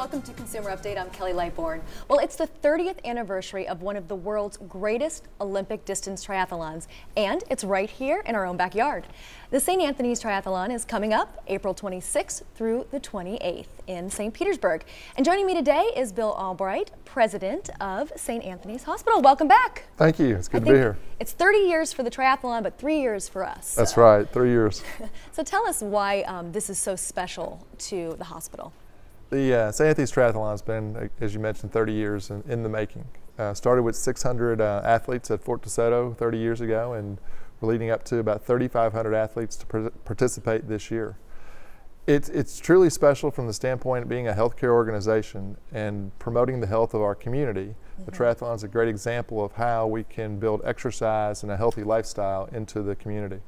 welcome to Consumer Update. I'm Kelly Lightbourne. Well, it's the 30th anniversary of one of the world's greatest Olympic distance triathlons, and it's right here in our own backyard. The St. Anthony's Triathlon is coming up April 26th through the 28th in St. Petersburg. And joining me today is Bill Albright, president of St. Anthony's Hospital. Welcome back. Thank you. It's good to be here. It's 30 years for the triathlon, but 3 years for us. That's right, 3 years. So tell us why this is so special to the hospital. The St. Anthony's Triathlon has been, as you mentioned, 30 years in the making. Started with 600 athletes at Fort DeSoto 30 years ago, and we're leading up to about 3,500 athletes to participate this year. It's truly special from the standpoint of being a healthcare organization and promoting the health of our community. The triathlon is a great example of how we can build exercise and a healthy lifestyle into the community.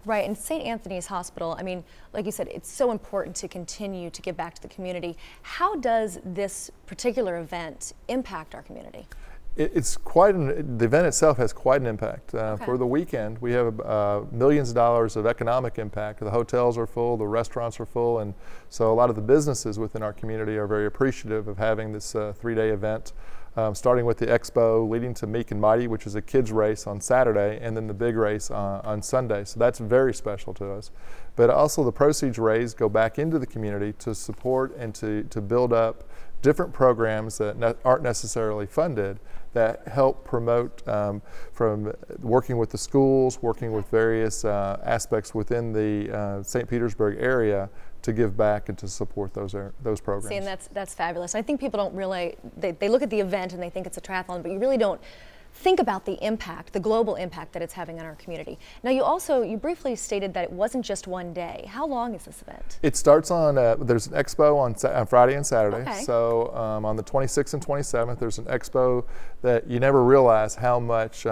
Right, and St. Anthony's Hospital, I mean, like you said, it's so important to continue to give back to the community. How does this particular event impact our community? The event itself has quite an impact. For the weekend, we have millions of dollars of economic impact. The hotels are full, the restaurants are full, and so a lot of the businesses within our community are very appreciative of having this three-day event. Starting with the expo, leading to Meek and Mighty, which is a kids race on Saturday, and then the big race on Sunday. So that's very special to us. But also the proceeds raised go back into the community to support and to build up different programs that aren't necessarily funded that help promote from working with the schools, working with various aspects within the St. Petersburg area to give back and to support those programs. See, and that's fabulous. I think people don't realize, they look at the event and they think it's a triathlon, but you really don't think about the impact, the global impact that it's having on our community. Now you briefly stated that it wasn't just one day. How long is this event? It starts on, there's an expo on Friday and Saturday. Okay. So on the 26th and 27th, there's an expo that you never realize how much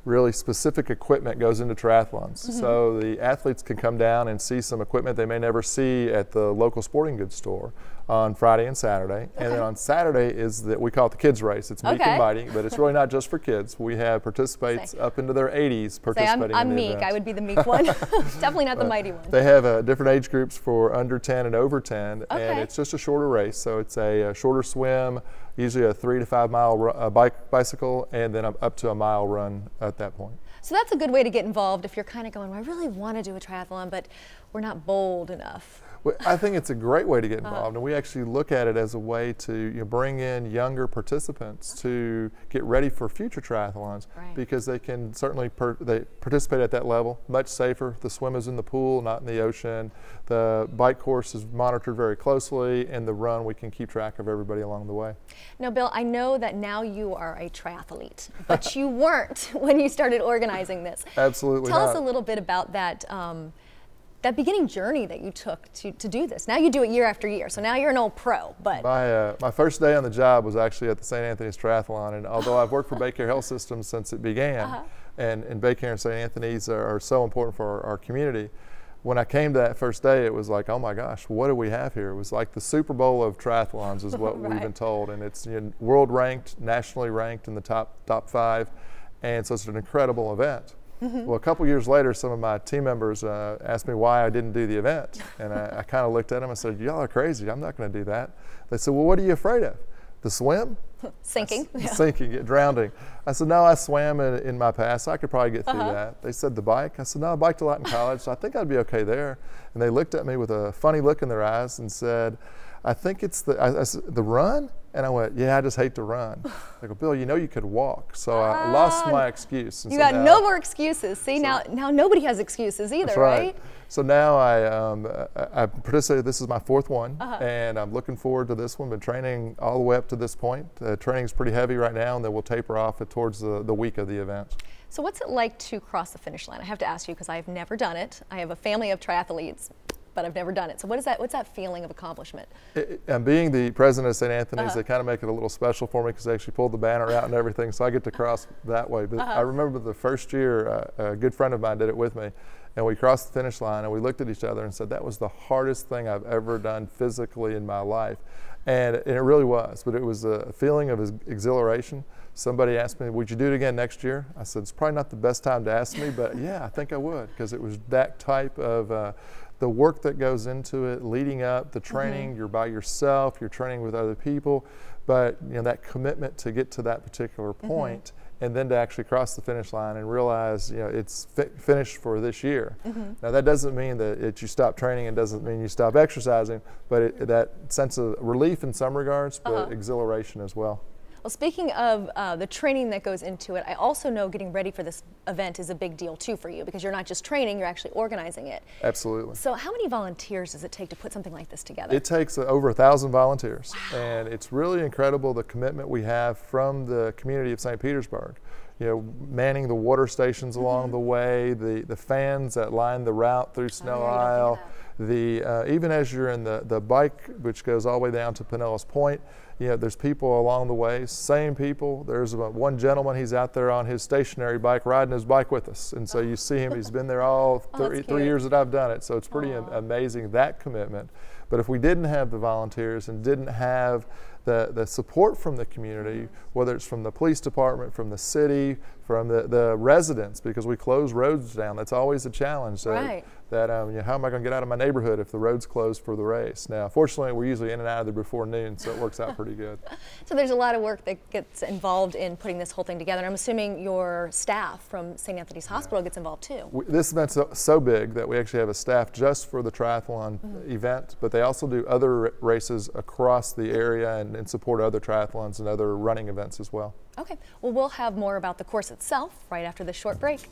really specific equipment goes into triathlons. So the athletes can come down and see some equipment they may never see at the local sporting goods store on Friday and Saturday. And then on Saturday is we call it the kids race. It's Meek and Mighty, but it's really not just for kids. We have participants up into their 80s participating. I'm Meek. I would be the Meek one. Definitely not the Mighty one. They have different age groups for under 10 and over 10, and it's just a shorter race. So it's a shorter swim, usually a 3 to 5 mile bicycle, and then up to a mile run at that point. So that's a good way to get involved if you're kind of going, well, I really want to do a triathlon, but we're not bold enough. Well, I think it's a great way to get involved, and we actually look at it as a way to bring in younger participants to get ready for future triathlons, because they can certainly they participate at that level, much safer. The swim is in the pool, not in the ocean. The bike course is monitored very closely, and the run, we can keep track of everybody along the way. Now, Bill, I know that now you are a triathlete, but you weren't when you started organizing this. Absolutely Tell not. us a little bit about that. That beginning journey that you took to do this. Now you do it year after year, so now you're an old pro. But my first day on the job was actually at the St. Anthony's Triathlon, and although I've worked for Baycare Health Systems since it began, and Baycare and St. Anthony's are so important for our community, when I came to that first day, it was like, oh my gosh, what do we have here? It was like the Super Bowl of triathlons is what we've been told, and it's world ranked, nationally ranked in the top 5, and so it's an incredible event. Well, a couple years later, some of my team members asked me why I didn't do the event. And I kind of looked at them and said, y'all are crazy. I'm not going to do that. They said, well, what are you afraid of? The swim? Sinking. Sinking, drowning. I said, no, I swam in my past. So I could probably get through that. They said, the bike? I said, no, I biked a lot in college, so I think I'd be okay there. And they looked at me with a funny look in their eyes and said, I think it's the run? And I went, yeah, I just hate to run. They go, Bill, you know you could walk. So I lost my excuse. And you got no more excuses. See, now nobody has excuses either, right? So now I participated. This is my 4th one, and I'm looking forward to this one. Been training all the way up to this point. Training's pretty heavy right now, and then we'll taper off towards the week of the event. So what's it like to cross the finish line? I have to ask you because I've never done it. I have a family of triathletes, but I've never done it. So what's that feeling of accomplishment? And being the president of St. Anthony's, they kind of make it a little special for me because they actually pulled the banner out and everything, so I get to cross that way. But I remember the first year, a good friend of mine did it with me, and we crossed the finish line and we looked at each other and said, that was the hardest thing I've ever done physically in my life. And it really was, but it was a feeling of exhilaration, Somebody asked me, would you do it again next year? I said, it's probably not the best time to ask me, but yeah, I think I would, because it was that type of the work that goes into it, leading up, the training, you're by yourself, you're training with other people, but that commitment to get to that particular point, and then to actually cross the finish line and realize it's finished for this year. Now that doesn't mean that you stop training, and doesn't mean you stop exercising, but that sense of relief in some regards, but exhilaration as well. Well, speaking of the training that goes into it, I also know getting ready for this event is a big deal too for you, because you're not just training, you're actually organizing it. Absolutely. So how many volunteers does it take to put something like this together? It takes over 1,000 volunteers. Wow. And it's really incredible the commitment we have from the community of St. Petersburg. Manning the water stations along the way, the fans that line the route through Snow Isle, even as you're in the bike, which goes all the way down to Pinellas Point, there's people along the way, same people. There's one gentleman, he's out there on his stationary bike, riding his bike with us. And so you see him, he's been there all 3 years that I've done it. So it's pretty amazing, that commitment. But if we didn't have the volunteers and didn't have the support from the community, whether it's from the police department, from the city, from the residents, because we close roads down. That's always a challenge. Right. How am I going to get out of my neighborhood if the road's closed for the race? Now, fortunately, we're usually in and out of there before noon, so it works out pretty good. So there's a lot of work that gets involved in putting this whole thing together. And I'm assuming your staff from St. Anthony's Hospital gets involved too. This event's so big that we actually have a staff just for the triathlon event, but they also do other races across the area and support other triathlons and other running events as well. Okay, well, we'll have more about the course itself right after this short break.